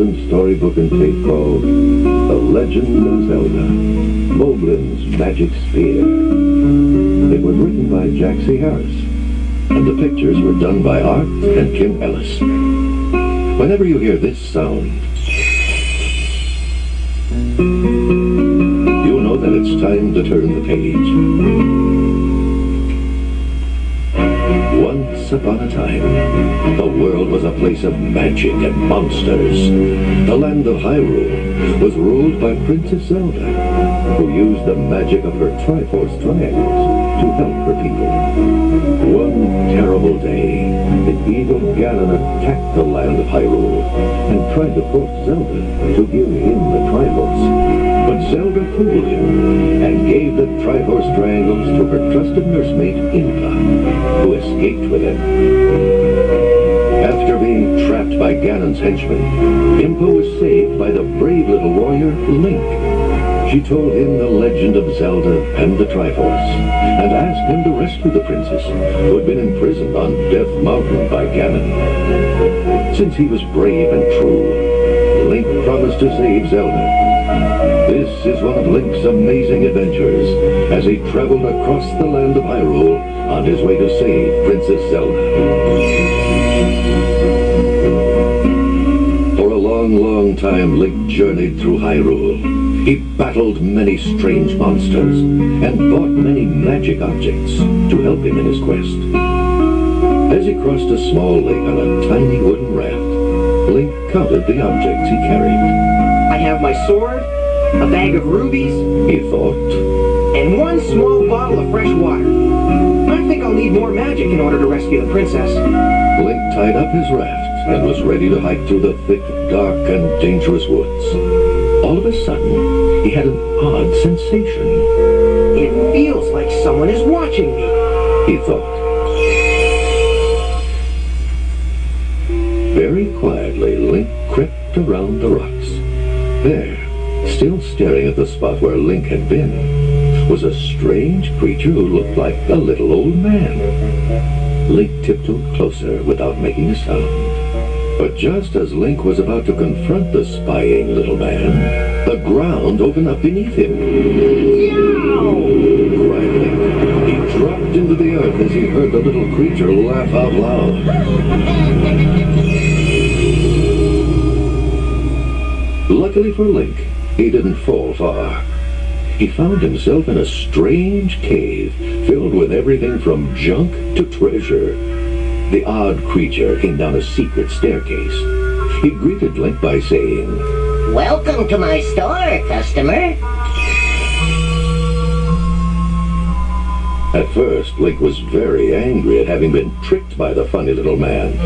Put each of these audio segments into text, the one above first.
children's storybook and tape called The Legend of Zelda, Moblin's Magic Spear. It was written by Jack C. Harris, and the pictures were done by Art and Kim Ellis. Whenever you hear this sound, you'll know that it's time to turn the page. Once upon a time, the world was a place of magic and monsters. The land of Hyrule was ruled by Princess Zelda, who used the magic of her Triforce triangles to help her people. One terrible day, the evil Ganon attacked the land of Hyrule and tried to force Zelda to give him the Triforce. But Zelda fooled him and gave the Triforce triangles to her trusted nursemaid Impa, who escaped with him. After being trapped by Ganon's henchmen, Impa was saved by the brave little warrior Link. She told him the legend of Zelda and the Triforce, and asked him to rescue the princess, who had been imprisoned on Death Mountain by Ganon. Since he was brave and true, Link promised to save Zelda. This is one of Link's amazing adventures as he traveled across the land of Hyrule on his way to save Princess Zelda. For a long, long time, Link journeyed through Hyrule. He battled many strange monsters and bought many magic objects to help him in his quest. As he crossed a small lake on a tiny wooden raft, Link counted the objects he carried. I have my sword, a bag of rubies, He thought, and one small bottle of fresh water. I think I'll need more magic in order to rescue the princess. Link tied up his raft and was ready to hike through the thick, dark, and dangerous woods. All of a sudden, he had an odd sensation. It feels like someone is watching me, He thought. Very quietly, Link crept around the rocks. There, still staring at the spot where Link had been, was a strange creature who looked like a little old man. Link tiptoed closer without making a sound. But just as Link was about to confront the spying little man, the ground opened up beneath him. Yow! Cried Link. He dropped into the earth as he heard the little creature laugh out loud. Luckily for Link, he didn't fall far. He found himself in a strange cave filled with everything from junk to treasure. The odd creature came down a secret staircase. He greeted Link by saying, "Welcome to my store, customer." At first, Link was very angry at having been tricked by the funny little man.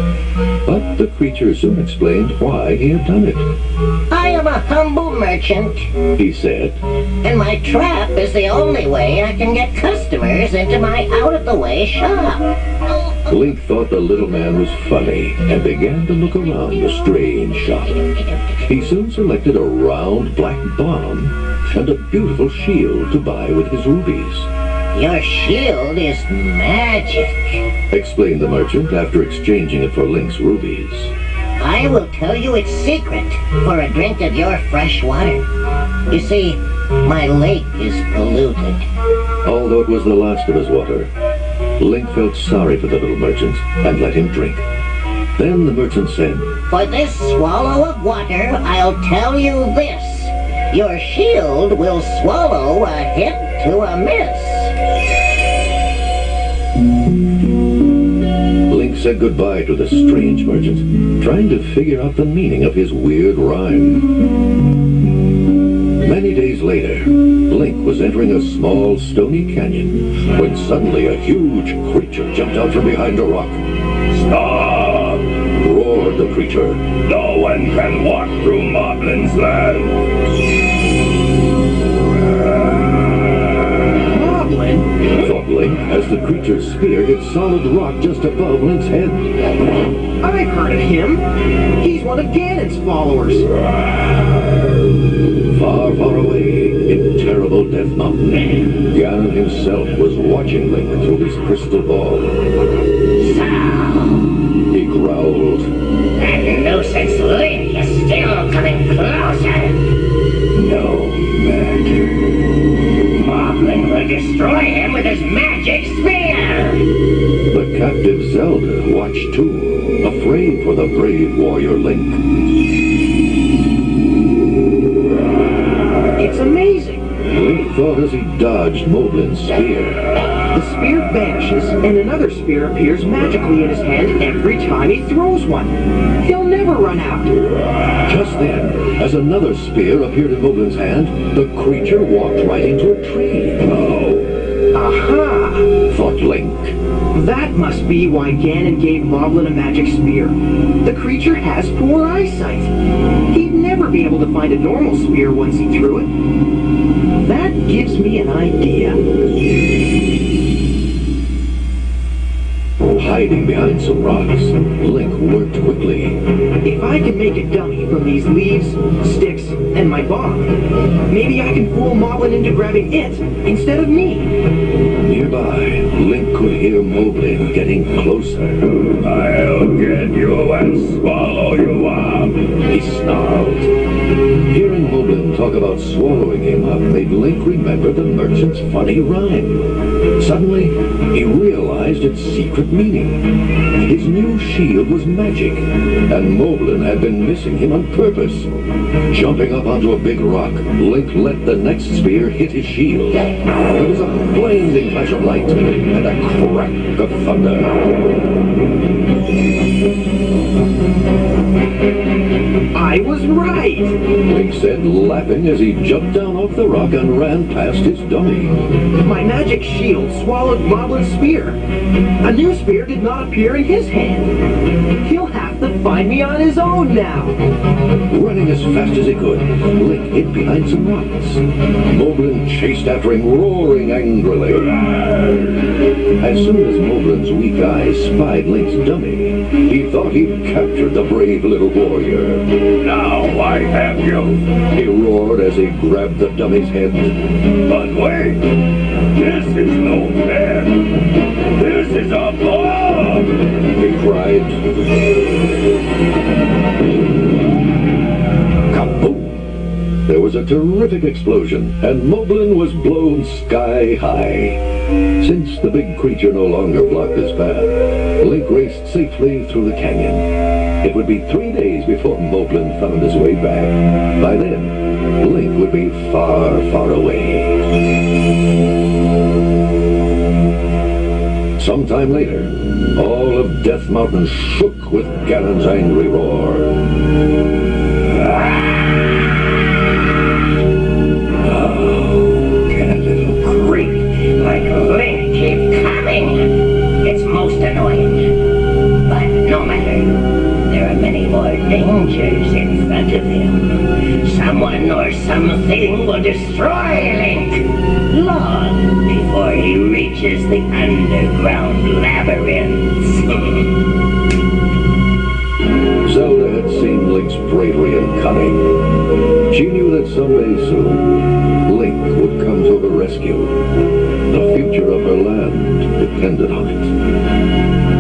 But the creature soon explained why he had done it. "I am a humble merchant, He said, and my trap is the only way I can get customers into my out-of-the-way shop." Link thought the little man was funny and began to look around the strange shop. He soon selected a round black bomb and a beautiful shield to buy with his rubies. "Your shield is magic. Explained the merchant after exchanging it for Link's rubies. I will tell you its secret for a drink of your fresh water. You see, my lake is polluted." Although it was the last of his water, Link felt sorry for the little merchant and let him drink. Then the merchant said, "For this swallow of water, I'll tell you this. Your shield will swallow a hit to a miss." Link said goodbye to the strange merchant, trying to figure out the meaning of his weird rhyme. Many days later, Link was entering a small stony canyon when suddenly a huge creature jumped out from behind a rock. "Stop!" roared the creature. "No one can walk through Moblin's land." Moblin? Thought Link as the creature's spear hit solid rock just above Link's head. I've heard of him. He's one of Ganon's followers. Far, far away, in terrible Death Mountain, Ganon Ganon himself was watching Link through his crystal ball. So, He growled. that nuisance Link is still coming closer. No matter. Moblin will destroy him with his magic spear. But captive Zelda watched too, afraid for the brave warrior Link. It's amazing. Link thought as he dodged Moblin's spear. The spear vanishes, and another spear appears magically in his hand every time he throws one. He'll never run out. Just then, as another spear appeared in Moblin's hand, the creature walked right into a tree. Oh, Aha! thought Link. That must be why Ganon gave Moblin a magic spear. The creature has poor eyesight. He'd never be able to find a normal spear once he threw it. That gives me an idea. Hiding behind some rocks, Link worked quickly. If I can make a dummy from these leaves, sticks, and my bomb, maybe I can fool Moblin into grabbing it instead of me. Nearby, Link could hear Moblin getting closer. I'll get you and swallow you up. He snarled. Hearing Moblin talk about swallowing him up made Link remember the merchant's funny rhyme. Suddenly, he realized its secret meaning. His new shield was magic, and Moblin had been missing him on purpose. Jumping up onto a big rock, Link let the next spear hit his shield. There was a blinding flash of light and a crack of thunder. I was right! Link said, laughing as he jumped down off the rock and ran past his dummy. My magic shield swallowed Moblin's spear. A new spear did not appear in his hand. He'll have to find me on his own now. Running as fast as he could, Link hid behind some rocks. Moblin chased after him, roaring angrily. As soon as Moblin's weak eyes spied Link's dummy, he thought he'd captured the brave little warrior. Now I have you. He roared as he grabbed the dummy's head. But wait, this is no fair. This is a bomb. He cried. Kaboom! There was a terrific explosion, and Moblin was blown sky high. Since the big creature no longer blocked his path, Link raced safely through the canyon. It would be 3 days before Moblin found his way back. By then, Link would be far, far away. Sometime later, all of Death Mountain shook with Ganon's angry roar. Can a little creep like Link keep coming? It's most annoying. But no matter. There are many more dangers in front of him. Someone or something will destroy Link long before he reaches the underground labyrinths. Zelda had seen Link's bravery and cunning. She knew that someday soon, Link would come to her rescue. The future of her land depended on it.